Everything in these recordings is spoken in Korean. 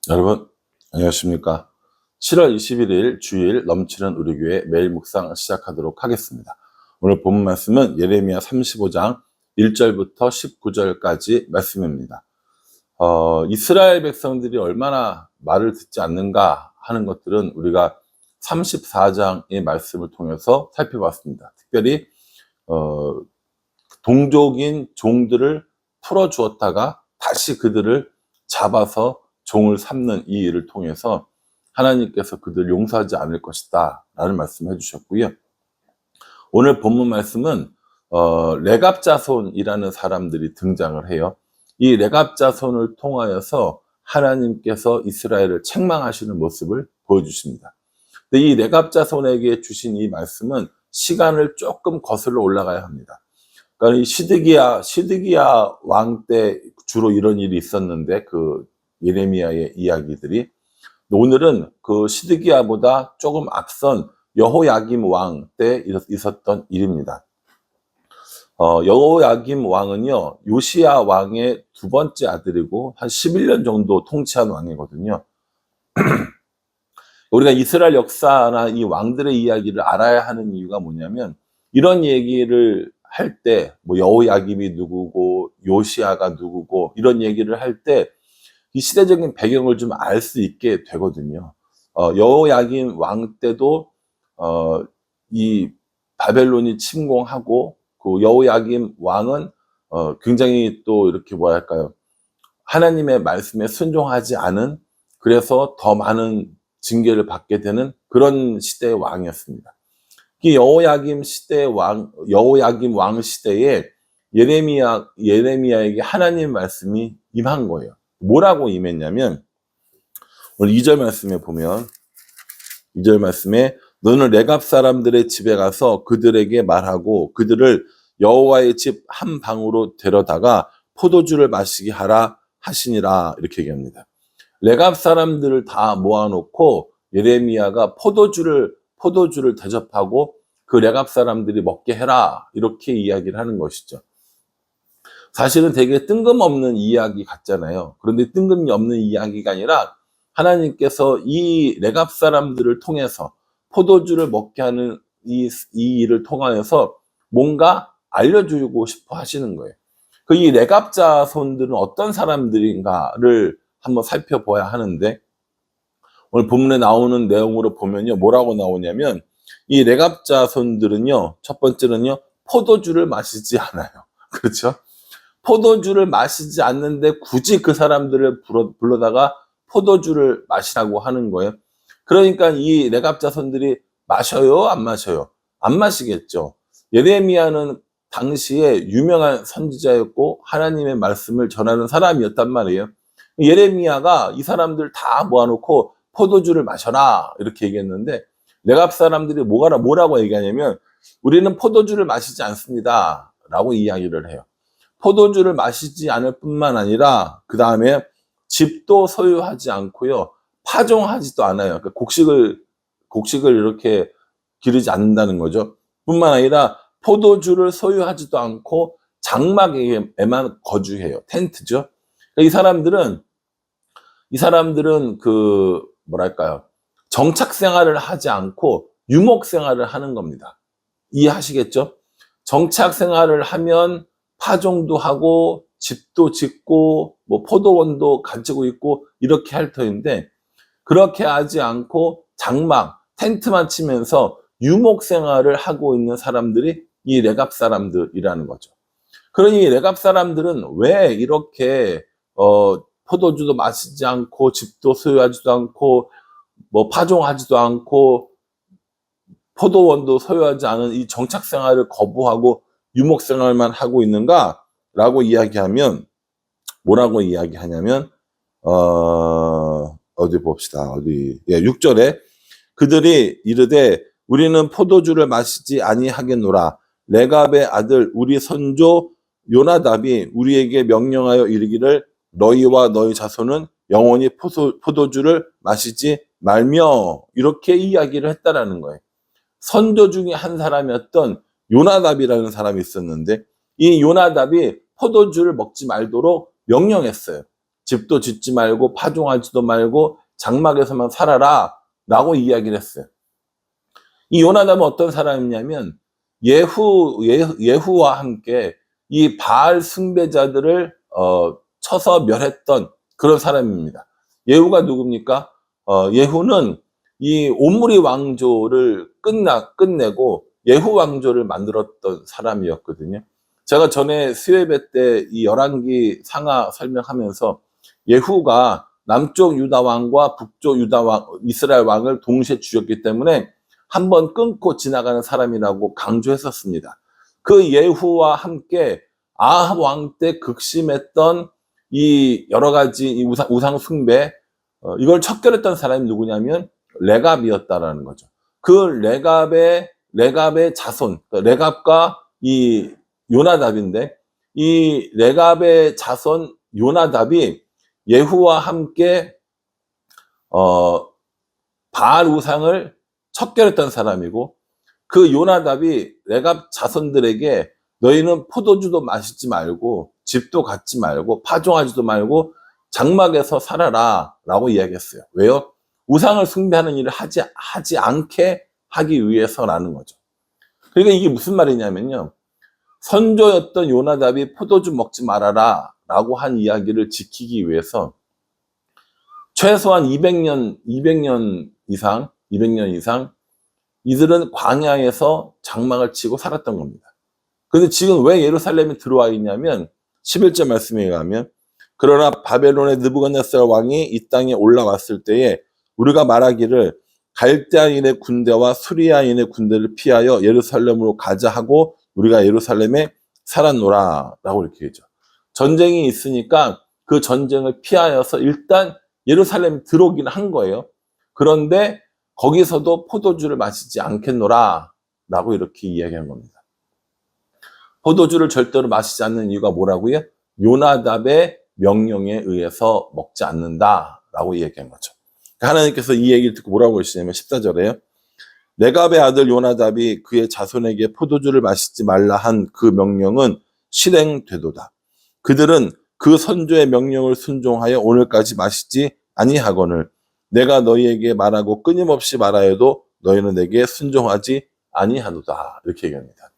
여러분 안녕하십니까. 7월 21일 주일 넘치는 우리 교회 매일 묵상 시작하도록 하겠습니다. 오늘 본 말씀은 예레미야 35장 1절부터 19절까지 말씀입니다. 이스라엘 백성들이 얼마나 말을 듣지 않는가 하는 것들은 우리가 34장의 말씀을 통해서 살펴봤습니다. 특별히 동족인 종들을 풀어주었다가 다시 그들을 잡아서 종을 삼는 이 일을 통해서 하나님께서 그들 용서하지 않을 것이다 라는 말씀을 해주셨고요. 오늘 본문 말씀은 레갑 자손이라는 사람들이 등장을 해요. 이 레갑 자손을 통하여서 하나님께서 이스라엘을 책망하시는 모습을 보여주십니다. 근데 이 레갑 자손에게 주신 이 말씀은 시간을 조금 거슬러 올라가야 합니다. 그러니까 이 시드기야 왕 때 주로 이런 일이 있었는데 그 예레미야의 이야기들이, 오늘은 그 시드기야보다 조금 앞선 여호야김 왕 때 있었던 일입니다. 여호야김 왕은요 요시야 왕의 두 번째 아들이고 한 11년 정도 통치한 왕이거든요. 우리가 이스라엘 역사나 이 왕들의 이야기를 알아야 하는 이유가 뭐냐면, 이런 얘기를 할 때 뭐 여호야김이 누구고 요시야가 누구고 이런 얘기를 할 때 이 시대적인 배경을 좀 알 수 있게 되거든요. 여호야김 왕 때도 이 바벨론이 침공하고, 그 여호야김 왕은 굉장히 또 이렇게 뭐랄까요, 하나님의 말씀에 순종하지 않은, 그래서 더 많은 징계를 받게 되는 그런 시대의 왕이었습니다. 이 여호야김 왕 시대에 예레미야에게 하나님 말씀이 임한 거예요. 뭐라고 임했냐면, 오늘 2절 말씀에 보면, 2절 말씀에 너는 레갑 사람들의 집에 가서 그들에게 말하고 그들을 여호와의 집 한 방으로 데려다가 포도주를 마시게 하라 하시니라, 이렇게 얘기합니다. 레갑 사람들을 다 모아놓고 예레미야가 포도주를 대접하고 그 레갑 사람들이 먹게 해라, 이렇게 이야기를 하는 것이죠. 사실은 되게 뜬금없는 이야기 같잖아요. 그런데 뜬금없는 이야기가 아니라 하나님께서 이 레갑 사람들을 통해서 포도주를 먹게 하는 이 일을 통하여서 뭔가 알려주고 싶어 하시는 거예요. 이 레갑 자손들은 어떤 사람들인가를 한번 살펴봐야 하는데, 오늘 본문에 나오는 내용으로 보면요, 뭐라고 나오냐면, 이 레갑 자손들은요, 첫 번째는요, 포도주를 마시지 않아요. 그렇죠? 포도주를 마시지 않는데 굳이 그 사람들을 불러다가 포도주를 마시라고 하는 거예요. 그러니까 이 레갑 자손들이 마셔요, 안 마셔요? 안 마시겠죠. 예레미야는 당시에 유명한 선지자였고 하나님의 말씀을 전하는 사람이었단 말이에요. 예레미야가 이 사람들 다 모아놓고 포도주를 마셔라, 이렇게 얘기했는데, 레갑 사람들이 뭐라고 얘기하냐면, 우리는 포도주를 마시지 않습니다 라고 이야기를 해요. 포도주를 마시지 않을 뿐만 아니라 그 다음에 집도 소유하지 않고요, 파종하지도 않아요. 그러니까 곡식을 이렇게 기르지 않는다는 거죠. 뿐만 아니라 포도주를 소유하지도 않고 장막에만 거주해요. 텐트죠. 그러니까 이 사람들은 그 뭐랄까요, 정착 생활을 하지 않고 유목 생활을 하는 겁니다. 이해하시겠죠? 정착 생활을 하면 파종도 하고 집도 짓고 뭐 포도원도 가지고 있고 이렇게 할 터인데, 그렇게 하지 않고 장막, 텐트만 치면서 유목 생활을 하고 있는 사람들이 이 레갑 사람들이라는 거죠. 그러니 레갑 사람들은 왜 이렇게 포도주도 마시지 않고 집도 소유하지도 않고 뭐 파종하지도 않고 포도원도 소유하지 않은 이 정착 생활을 거부하고 유목 생활만 하고 있는가라고 이야기하면, 뭐라고 이야기하냐면, 어디 봅시다. 6절에 그들이 이르되 우리는 포도주를 마시지 아니하겠노라. 레갑의 아들 우리 선조 요나답이 우리에게 명령하여 이르기를 너희와 너희 자손은 영원히 포도주를 마시지 말며, 이렇게 이야기를 했다라는 거예요. 선조 중에 한 사람이었던 요나답이라는 사람이 있었는데, 이 요나답이 포도주를 먹지 말도록 명령했어요. 집도 짓지 말고 파종하지도 말고 장막에서만 살아라 라고 이야기를 했어요. 이 요나답은 어떤 사람이냐면 예후와 함께 이 바알 숭배자들을 쳐서 멸했던 그런 사람입니다. 예후가 누굽니까? 예후는 이 옴리 왕조를 끝내고 예후 왕조를 만들었던 사람이었거든요. 제가 전에 수요예배 때 이 열왕기 상하 설명하면서 예후가 남쪽 유다 왕과 북쪽 유다 왕, 이스라엘 왕을 동시에 죽였기 때문에 한번 끊고 지나가는 사람이라고 강조했었습니다. 그 예후와 함께 아합 왕 때 극심했던 이 여러 가지 이 우상 숭배, 이걸 척결했던 사람이 누구냐면 레갑이었다라는 거죠. 그 레갑의 자손, 레갑과 이 요나답인데, 이 레갑의 자손 요나답이 예후와 함께 바알 우상을 척결했던 사람이고, 그 요나답이 레갑 자손들에게 너희는 포도주도 마시지 말고 집도 갖지 말고 파종하지도 말고 장막에서 살아라 라고 이야기했어요. 왜요? 우상을 숭배하는 일을 하지 않게 하기 위해서라는 거죠. 그러니까 이게 무슨 말이냐면요, 선조였던 요나답이 포도주 먹지 말아라 라고 한 이야기를 지키기 위해서 최소한 200년 이상 이들은 광야에서 장막을 치고 살았던 겁니다. 근데 지금 왜 예루살렘에 들어와 있냐면 11절 말씀에 가면, 그러나 바벨론의 느부갓네살 왕이 이 땅에 올라왔을 때에 우리가 말하기를 갈대아인의 군대와 수리아인의 군대를 피하여 예루살렘으로 가자 하고 우리가 예루살렘에 살았노라 라고 이렇게 했죠. 전쟁이 있으니까 그 전쟁을 피하여서 일단 예루살렘 들어오긴 한 거예요. 그런데 거기서도 포도주를 마시지 않겠노라 라고 이렇게 이야기한 겁니다. 포도주를 절대로 마시지 않는 이유가 뭐라고요? 요나답의 명령에 의해서 먹지 않는다 라고 이야기한 거죠. 하나님께서 이 얘기를 듣고 뭐라고 하시냐면 14절에요. 레갑의 아들 요나답이 그의 자손에게 포도주를 마시지 말라 한 그 명령은 실행되도다. 그들은 그 선조의 명령을 순종하여 오늘까지 마시지 아니하거늘 내가 너희에게 말하고 끊임없이 말하여도 너희는 내게 순종하지 아니하도다. 이렇게 얘기합니다.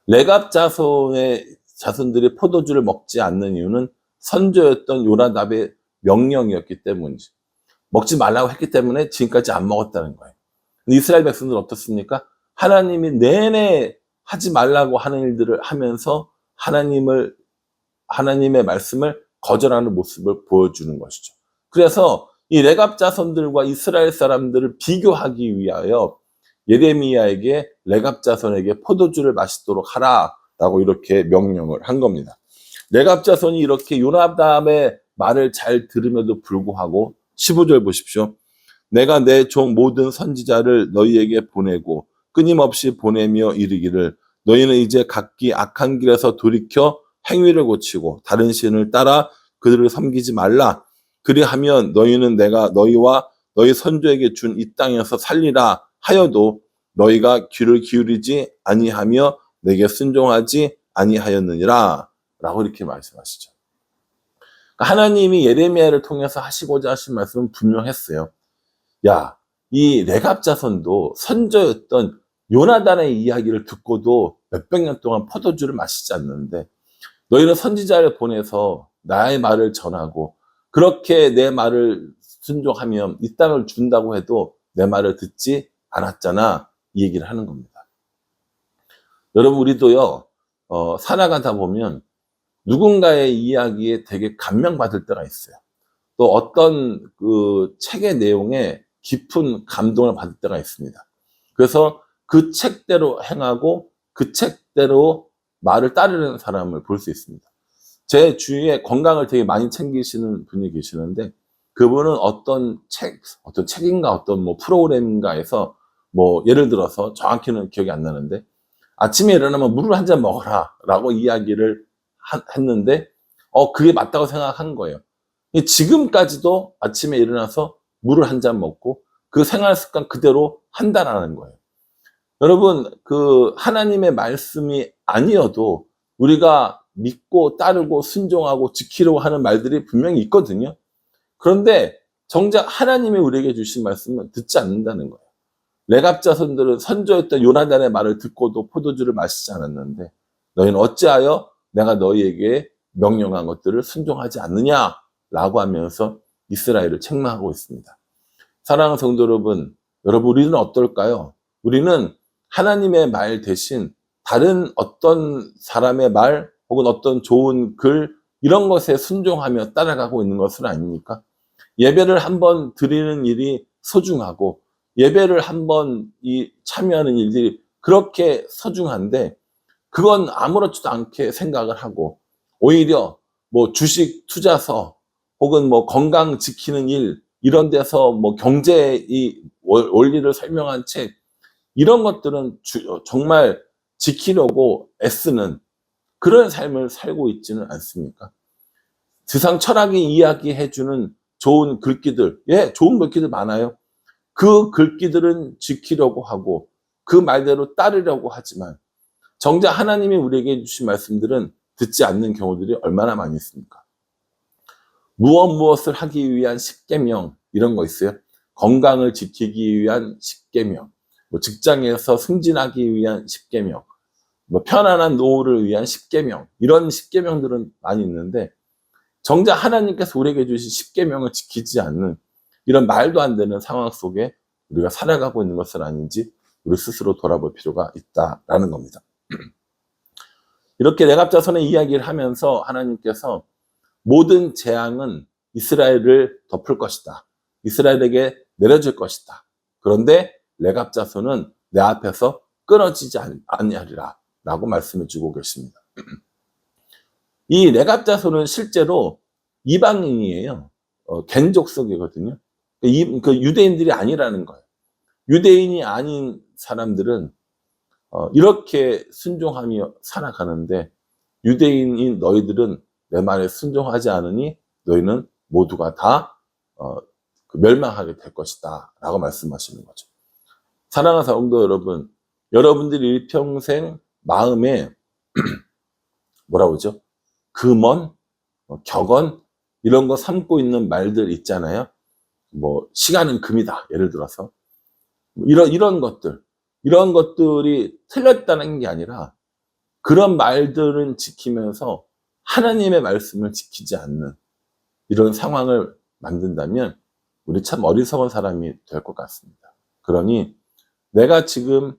레갑 자손들이 포도주를 먹지 않는 이유는 선조였던 요나답의 명령이었기 때문이지. 먹지 말라고 했기 때문에 지금까지 안 먹었다는 거예요. 이스라엘 백성들은 어떻습니까? 하나님이 내내 하지 말라고 하는 일들을 하면서 하나님의 말씀을 거절하는 모습을 보여주는 것이죠. 그래서 이 레갑 자손들과 이스라엘 사람들을 비교하기 위하여 예레미야에게 레갑 자손에게 포도주를 마시도록 하라라고 이렇게 명령을 한 겁니다. 레갑 자손이 이렇게 요나답의 말을 잘 들음에도 불구하고 15절 보십시오. 내가 내 종 모든 선지자를 너희에게 보내고 끊임없이 보내며 이르기를 너희는 이제 각기 악한 길에서 돌이켜 행위를 고치고 다른 신을 따라 그들을 섬기지 말라. 그리하면 너희는 내가 너희와 너희 선조에게 준 이 땅에서 살리라 하여도 너희가 귀를 기울이지 아니하며 내게 순종하지 아니하였느니라 라고 이렇게 말씀하시죠. 하나님이 예레미야를 통해서 하시고자 하신 말씀은 분명했어요. 야, 이 레갑 자손도 선조였던 요나단의 이야기를 듣고도 몇백 년 동안 포도주를 마시지 않는데 너희는 선지자를 보내서 나의 말을 전하고 그렇게 내 말을 순종하면 이 땅을 준다고 해도 내 말을 듣지 않았잖아. 이 얘기를 하는 겁니다. 여러분, 우리도요, 살아가다 보면 누군가의 이야기에 되게 감명받을 때가 있어요. 또 어떤 그 책의 내용에 깊은 감동을 받을 때가 있습니다. 그래서 그 책대로 행하고 그 책대로 말을 따르는 사람을 볼 수 있습니다. 제 주위에 건강을 되게 많이 챙기시는 분이 계시는데 그분은 어떤 책인가 어떤 뭐 프로그램인가에서 뭐 예를 들어서 정확히는 기억이 안 나는데 아침에 일어나면 물을 한 잔 먹어라 라고 이야기를 했는데 그게 맞다고 생각한 거예요. 지금까지도 아침에 일어나서 물을 한 잔 먹고 그 생활 습관 그대로 한다라는 거예요. 여러분, 그 하나님의 말씀이 아니어도 우리가 믿고 따르고 순종하고 지키려고 하는 말들이 분명히 있거든요. 그런데 정작 하나님이 우리에게 주신 말씀은 듣지 않는다는 거예요. 레갑 자손들은 선조였던 요나단의 말을 듣고도 포도주를 마시지 않았는데 너희는 어찌하여 내가 너희에게 명령한 것들을 순종하지 않느냐라고 하면서 이스라엘을 책망하고 있습니다. 사랑하는 성도 여러분, 우리는 어떨까요? 우리는 하나님의 말 대신 다른 어떤 사람의 말 혹은 어떤 좋은 글 이런 것에 순종하며 따라가고 있는 것은 아닙니까? 예배를 한번 드리는 일이 소중하고 예배를 한번 참여하는 일들이 그렇게 소중한데 그건 아무렇지도 않게 생각을 하고 오히려 뭐 주식 투자서 혹은 뭐 건강 지키는 일 이런 데서 뭐 경제의 원리를 설명한 책 이런 것들은 정말 지키려고 애쓰는 그런 삶을 살고 있지는 않습니까? 세상 철학이 이야기해주는 좋은 글귀들, 좋은 글귀들 많아요. 그 글귀들은 지키려고 하고 그 말대로 따르려고 하지만 정작 하나님이 우리에게 주신 말씀들은 듣지 않는 경우들이 얼마나 많이 있습니까? 무엇을 하기 위한 십계명 이런 거 있어요. 건강을 지키기 위한 십계명, 뭐 직장에서 승진하기 위한 십계명, 뭐 편안한 노후를 위한 십계명 이런 십계명들은 많이 있는데 정작 하나님께서 우리에게 주신 십계명을 지키지 않는 이런 말도 안 되는 상황 속에 우리가 살아가고 있는 것은 아닌지 우리 스스로 돌아볼 필요가 있다라는 겁니다. 이렇게 레갑 자손의 이야기를 하면서 하나님께서 모든 재앙은 이스라엘을 덮을 것이다. 이스라엘에게 내려질 것이다. 그런데 레갑 자손은 내 앞에서 끊어지지 아니하리라 라고 말씀해 주고 계십니다. 이 레갑 자손은 실제로 이방인이에요. 겐족속이거든요. 그 유대인들이 아니라는 거예요. 유대인이 아닌 사람들은 이렇게 순종하며 살아가는데 유대인인 너희들은 내 말에 순종하지 않으니 너희는 모두가 다 멸망하게 될 것이다 라고 말씀하시는 거죠. 사랑하는 성도 여러분, 여러분들이 일평생 마음에 뭐라고 그러죠? 금언, 격언 이런 거 삼고 있는 말들 있잖아요. 뭐 시간은 금이다 예를 들어서 이런 것들이 틀렸다는 게 아니라 그런 말들은 지키면서 하나님의 말씀을 지키지 않는 이런 상황을 만든다면 우리 참 어리석은 사람이 될 것 같습니다. 그러니 내가 지금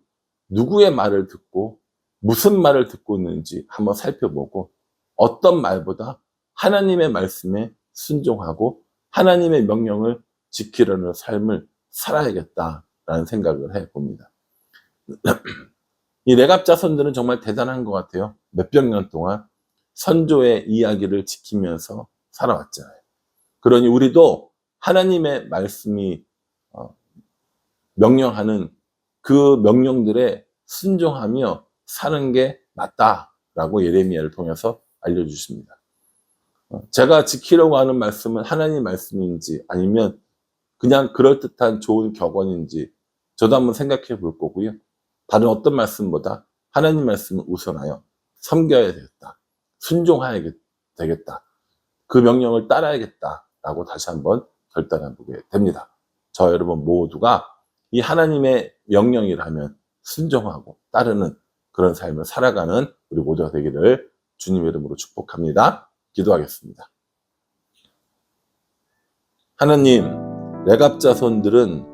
누구의 말을 듣고 무슨 말을 듣고 있는지 한번 살펴보고 어떤 말보다 하나님의 말씀에 순종하고 하나님의 명령을 지키려는 삶을 살아야겠다라는 생각을 해봅니다. 이 레갑 자손들은 정말 대단한 것 같아요. 몇백 년 동안 선조의 이야기를 지키면서 살아왔잖아요. 그러니 우리도 하나님의 말씀이 명령하는 그 명령들에 순종하며 사는 게 맞다라고 예레미야를 통해서 알려주십니다. 제가 지키려고 하는 말씀은 하나님 말씀인지 아니면 그냥 그럴듯한 좋은 격언인지 저도 한번 생각해 볼 거고요. 다른 어떤 말씀보다 하나님 말씀을 우선하여 섬겨야 되겠다. 순종해야 되겠다. 그 명령을 따라야겠다라고 다시 한번 결단해 보게 됩니다. 저 여러분 모두가 이 하나님의 명령이라면 순종하고 따르는 그런 삶을 살아가는 우리 모두가 되기를 주님의 이름으로 축복합니다. 기도하겠습니다. 하나님, 레갑 자손들은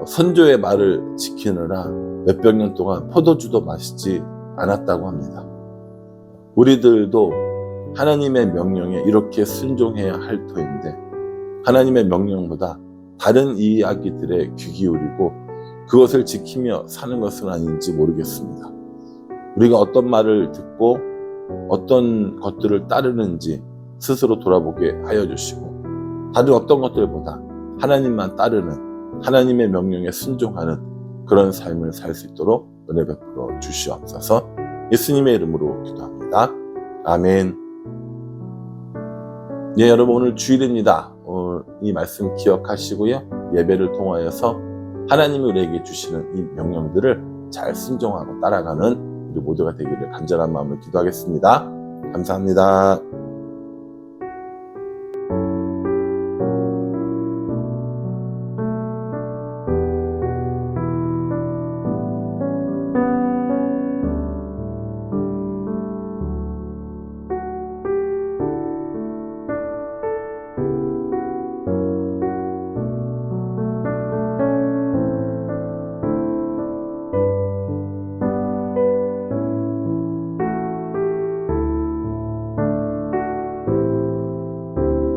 선조의 말을 지키느라 몇백 년 동안 포도주도 마시지 않았다고 합니다. 우리들도 하나님의 명령에 이렇게 순종해야 할 터인데 하나님의 명령보다 다른 이야기들에 귀 기울이고 그것을 지키며 사는 것은 아닌지 모르겠습니다. 우리가 어떤 말을 듣고 어떤 것들을 따르는지 스스로 돌아보게 하여 주시고 다른 어떤 것들보다 하나님만 따르는 하나님의 명령에 순종하는 그런 삶을 살 수 있도록 은혜 베풀어 주시옵소서. 예수님의 이름으로 기도합니다. 아멘. 예, 여러분 오늘 주일입니다. 오늘 이 말씀 기억하시고요. 예배를 통하여서 하나님이 우리에게 주시는 이 명령들을 잘 순종하고 따라가는 우리 모두가 되기를 간절한 마음으로 기도하겠습니다. 감사합니다.